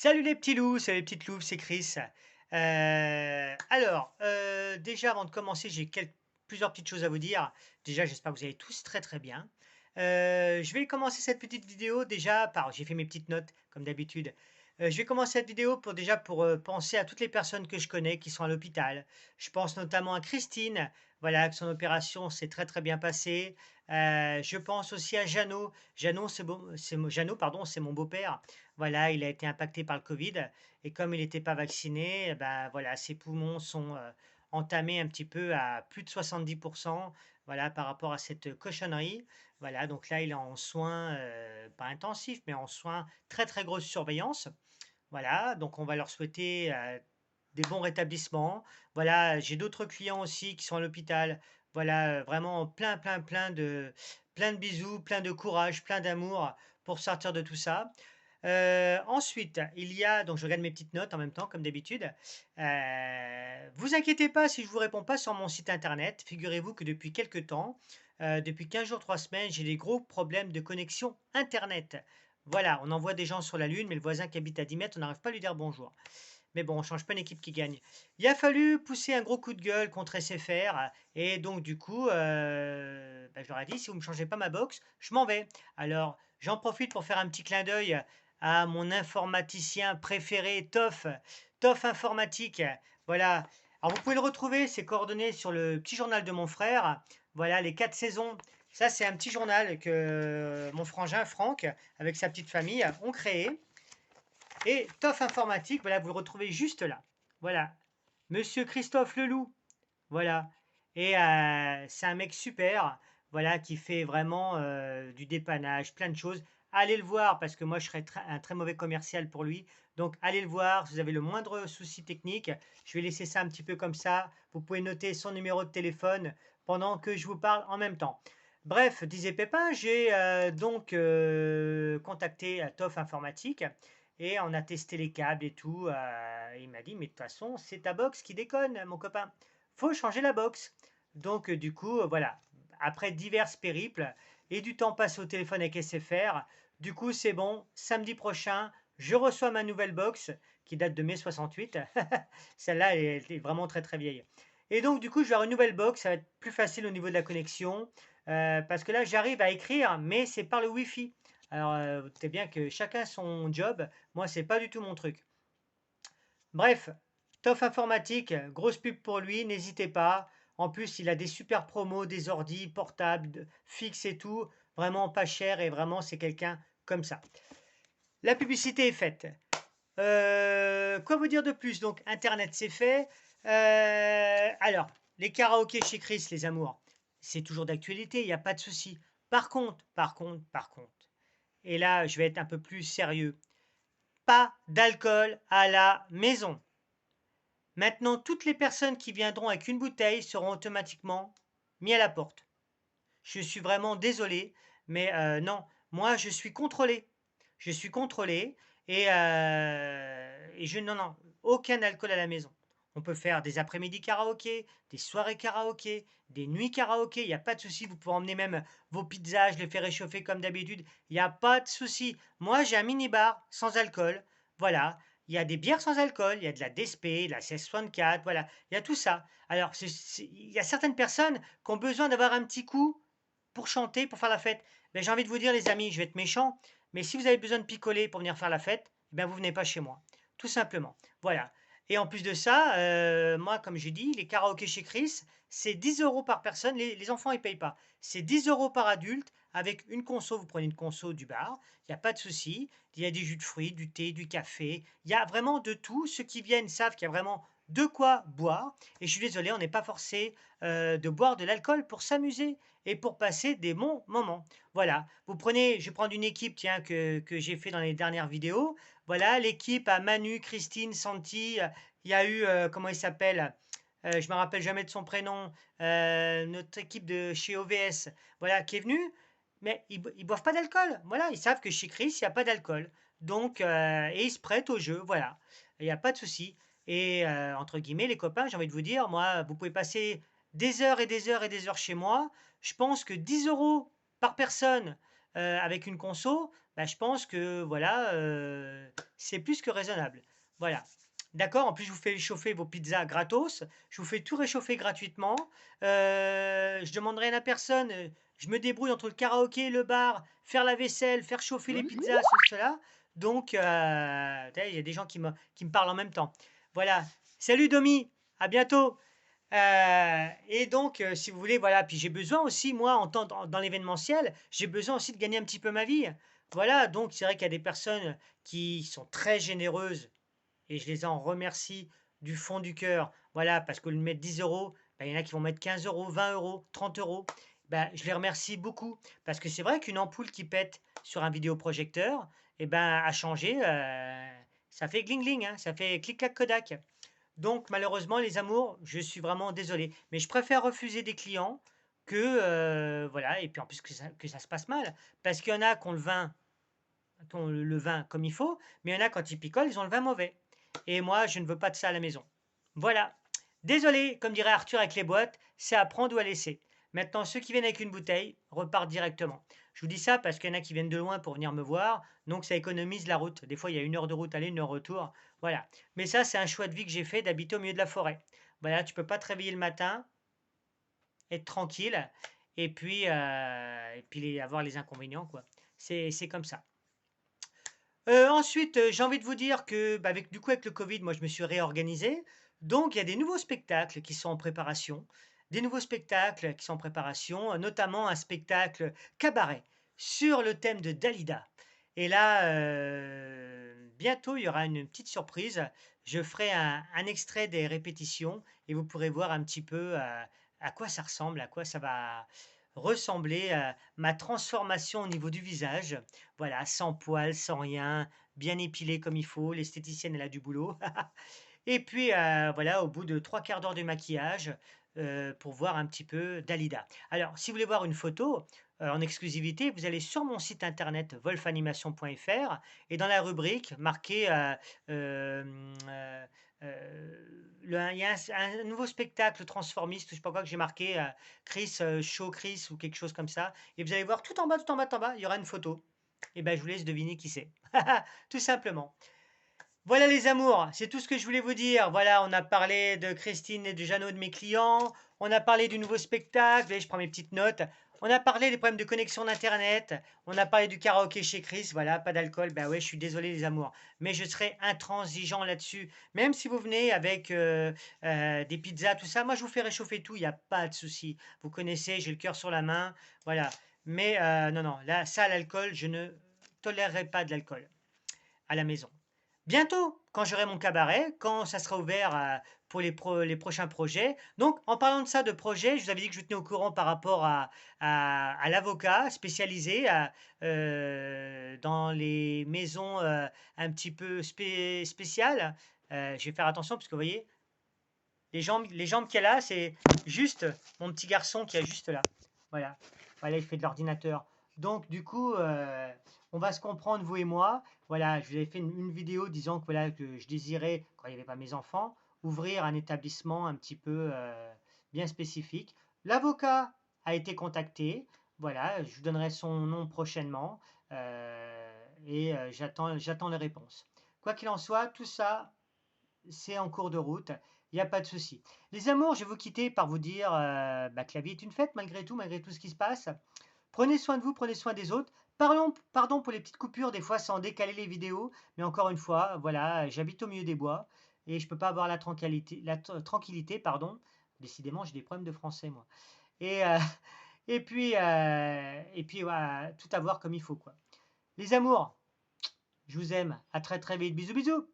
Salut les petits loups, salut les petites louves, c'est Chris. Déjà avant de commencer, plusieurs petites choses à vous dire. Déjà, j'espère que vous allez tous très très bien. Je vais commencer cette petite vidéo déjà par j'ai fait mes petites notes comme d'habitude. Je vais commencer cette vidéo pour penser à toutes les personnes que je connais qui sont à l'hôpital. Je pense notamment à Christine, voilà, que son opération s'est très très bien passée. Je pense aussi à Jeannot. Jeannot, pardon, c'est mon beau-père. Voilà, il a été impacté par le Covid et comme il n'était pas vacciné, bah, voilà, ses poumons sont, entamés un petit peu à plus de 70, voilà, par rapport à cette cochonnerie. Voilà, donc là, il est en soins, pas intensifs, mais en soins très, très grosse surveillance. Voilà, donc on va leur souhaiter, des bons rétablissements. Voilà, j'ai d'autres clients aussi qui sont à l'hôpital. Voilà, vraiment plein de bisous, plein de courage, plein d'amour pour sortir de tout ça. Ensuite, il y a donc je regarde mes petites notes en même temps comme d'habitude. Vous inquiétez pas si je vous réponds pas sur mon site internet. Figurez-vous que depuis quelque temps, depuis 15 jours, 3 semaines, j'ai des gros problèmes de connexion internet. Voilà, on envoie des gens sur la lune, mais le voisin qui habite à 10 mètres, on n'arrive pas à lui dire bonjour. Mais bon, on change pas une équipe qui gagne. Il a fallu pousser un gros coup de gueule contre SFR et donc du coup, bah, je leur ai dit: «Si vous me changez pas ma box, je m'en vais». Alors, j'en profite pour faire un petit clin d'œil à mon informaticien préféré Toff, Toff Informatique. Voilà. Alors vous pouvez le retrouver, ses coordonnées sur le petit journal de mon frère. Voilà, les 4 saisons. Ça, c'est un petit journal que mon frangin Franck, avec sa petite famille, ont créé. Et Toff Informatique, voilà, vous le retrouvez juste là. Voilà. Monsieur Christophe Leloup. Voilà. Et c'est un mec super, voilà, qui fait vraiment du dépannage, plein de choses. Allez le voir parce que moi je serais un très mauvais commercial pour lui. Donc allez le voir si vous avez le moindre souci technique. Je vais laisser ça un petit peu comme ça. Vous pouvez noter son numéro de téléphone pendant que je vous parle en même temps. Bref, disait Pépin, j'ai contacté Toff Informatique et on a testé les câbles et tout. Il m'a dit, mais de toute façon, c'est ta box qui déconne, mon copain. Faut changer la box. Donc, du coup, voilà. Après divers périples et du temps passé au téléphone avec SFR, du coup, c'est bon. Samedi prochain, je reçois ma nouvelle box qui date de mai 68. Celle-là, elle est vraiment très très vieille. Et donc, du coup, je vais avoir une nouvelle box. Ça va être plus facile au niveau de la connexion. Parce que là, j'arrive à écrire, mais c'est par le Wi-Fi. Alors, vous doutez bien que chacun son job. Moi, c'est pas du tout mon truc. Bref, Toff Informatique, grosse pub pour lui, n'hésitez pas. En plus, il a des super promos, des ordis portables, fixes et tout. Vraiment pas cher et vraiment, c'est quelqu'un comme ça. La publicité est faite. Quoi vous dire de plus? Donc, Internet, c'est fait. Les karaokés chez Chris, les amours, c'est toujours d'actualité, il n'y a pas de souci. Par contre, et là, je vais être un peu plus sérieux. Pas d'alcool à la maison. Maintenant, toutes les personnes qui viendront avec une bouteille seront automatiquement mis à la porte. Je suis vraiment désolé, mais non, moi je suis contrôlé. Je suis contrôlé et je non, non, aucun alcool à la maison. On peut faire des après-midi karaoké, des soirées karaoké, des nuits karaoké, il n'y a pas de souci. Vous pouvez emmener même vos pizzas, je les fais réchauffer comme d'habitude, il n'y a pas de souci. Moi, j'ai un mini-bar sans alcool, voilà. Il y a des bières sans alcool, il y a de la DSP, de la 1664, voilà, il y a tout ça. Alors, il y a certaines personnes qui ont besoin d'avoir un petit coup pour chanter, pour faire la fête. Ben, j'ai envie de vous dire, les amis, je vais être méchant, mais si vous avez besoin de picoler pour venir faire la fête, ben, vous venez pas chez moi. Tout simplement. Voilà. Et en plus de ça, moi, comme j'ai dit, les karaokés chez Chris, c'est 10 euros par personne. Les enfants, ils payent pas. C'est 10 euros par adulte avec une conso. Vous prenez une conso du bar, il n'y a pas de souci. Il y a des jus de fruits, du thé, du café. Il y a vraiment de tout. Ceux qui viennent savent qu'il y a vraiment de quoi boire. Et je suis désolé, on n'est pas forcé de boire de l'alcool pour s'amuser et pour passer des bons moments. Voilà, vous prenez, je vais prendre une équipe tiens, que j'ai fait dans les dernières vidéos. Voilà, l'équipe à Manu, Christine, Santi, il y a eu, comment il s'appelle? Je ne me rappelle jamais de son prénom, notre équipe de chez OVS, voilà, qui est venue, mais ils boivent pas d'alcool. Voilà, ils savent que chez Chris, il n'y a pas d'alcool. Donc, et ils se prêtent au jeu, voilà. Il n'y a pas de souci. Et entre guillemets, les copains, j'ai envie de vous dire, moi, vous pouvez passer des heures et des heures et des heures chez moi. Je pense que 10 euros par personne avec une conso, bah, je pense que voilà, c'est plus que raisonnable. Voilà. D'accord? En plus, je vous fais chauffer vos pizzas gratos. Je vous fais tout réchauffer gratuitement. Je demande rien à personne. Je me débrouille entre le karaoké, le bar, faire la vaisselle, faire chauffer les pizzas, cela. Donc, il y a des gens qui me parlent en même temps. Voilà. Salut Domi, à bientôt. Et donc, si vous voulez, voilà. Puis j'ai besoin aussi, moi, dans l'événementiel, j'ai besoin aussi de gagner un petit peu ma vie. Voilà. Donc, c'est vrai qu'il y a des personnes qui sont très généreuses et je les en remercie du fond du cœur. Voilà, parce qu'au lieu de mettre 10 euros, ben, il y en a qui vont mettre 15 euros, 20 euros, 30 euros. Ben, je les remercie beaucoup parce que c'est vrai qu'une ampoule qui pète sur un vidéoprojecteur, et ben, à changer, ça fait gling gling, hein, ça fait clic-clac Kodak. Donc, malheureusement, les amours, je suis vraiment désolé. Mais je préfère refuser des clients que, voilà, et puis en plus que ça se passe mal. Parce qu'il y en a qui ont le vin comme il faut, mais il y en a quand ils picolent, ils ont le vin mauvais. Et moi, je ne veux pas de ça à la maison. Voilà. Désolé, comme dirait Arthur avec les boîtes, c'est à prendre ou à laisser. Maintenant, ceux qui viennent avec une bouteille repartent directement. Je vous dis ça parce qu'il y en a qui viennent de loin pour venir me voir, donc ça économise la route. Des fois, il y a 1 heure de route aller, 1 heure retour. Voilà. Mais ça, c'est un choix de vie que j'ai fait d'habiter au milieu de la forêt. Voilà, tu peux pas te réveiller le matin, être tranquille, et puis avoir les inconvénients, quoi. C'est comme ça. Ensuite, j'ai envie de vous dire que, bah, avec le covid, moi, je me suis réorganisé. Donc il y a des nouveaux spectacles qui sont en préparation. Des nouveaux spectacles qui sont en préparation, notamment un spectacle cabaret sur le thème de Dalida. Et là, bientôt, il y aura une petite surprise. Je ferai un extrait des répétitions et vous pourrez voir un petit peu, à quoi ça ressemble, à quoi ça va ressembler, ma transformation au niveau du visage. Voilà, sans poils, sans rien, bien épilé comme il faut. L'esthéticienne, elle a du boulot. Et puis, voilà, au bout de 3/4 d'heure de maquillage, pour voir un petit peu Dalida. Alors, si vous voulez voir une photo, en exclusivité, vous allez sur mon site internet wolfanimation.fr et dans la rubrique marqué, il y a un nouveau spectacle transformiste, je sais pas quoi, que j'ai marqué, Chris, Show Chris ou quelque chose comme ça. Et vous allez voir tout en bas, tout en bas, tout en bas, il y aura une photo. Et ben, je vous laisse deviner qui c'est. Tout simplement. Voilà les amours, c'est tout ce que je voulais vous dire. Voilà, on a parlé de Christine et de Jeannot, de mes clients. On a parlé du nouveau spectacle. Vous voyez, je prends mes petites notes. On a parlé des problèmes de connexion d'Internet. On a parlé du karaoké chez Chris. Voilà, pas d'alcool. Ben ouais, je suis désolé les amours. Mais je serai intransigeant là-dessus. Même si vous venez avec des pizzas, tout ça, moi je vous fais réchauffer tout. Il n'y a pas de souci. Vous connaissez, j'ai le cœur sur la main. Voilà. Mais non, non, là, ça, l'alcool, je ne tolérerai pas de l'alcool à la maison. Bientôt, quand j'aurai mon cabaret, quand ça sera ouvert pour les prochains projets. Donc, en parlant de ça, de projets, je vous avais dit que je vous tenais au courant par rapport à l'avocat spécialisé dans les maisons un petit peu spéciales. Je vais faire attention parce que vous voyez, les jambes qu'il y a là, c'est juste mon petit garçon qui est juste là. Voilà. Voilà, il fait de l'ordinateur. Donc, du coup, on va se comprendre, vous et moi. Voilà, je vous avais fait une vidéo disant que, voilà, que je désirais, quand il n'y avait pas mes enfants, ouvrir un établissement un petit peu bien spécifique. L'avocat a été contacté. Voilà, je vous donnerai son nom prochainement. J'attends les réponses. Quoi qu'il en soit, tout ça, c'est en cours de route, il n'y a pas de souci. Les amours, je vais vous quitter par vous dire bah, que la vie est une fête malgré tout ce qui se passe. Prenez soin de vous, prenez soin des autres. Pardon pour les petites coupures, des fois sans décaler les vidéos, mais encore une fois, voilà, j'habite au milieu des bois et je ne peux pas avoir la tranquillité, pardon. Décidément, j'ai des problèmes de français, moi. Et, euh, et puis voilà, tout avoir comme il faut, quoi. Les amours, je vous aime. À très très vite. Bisous, bisous.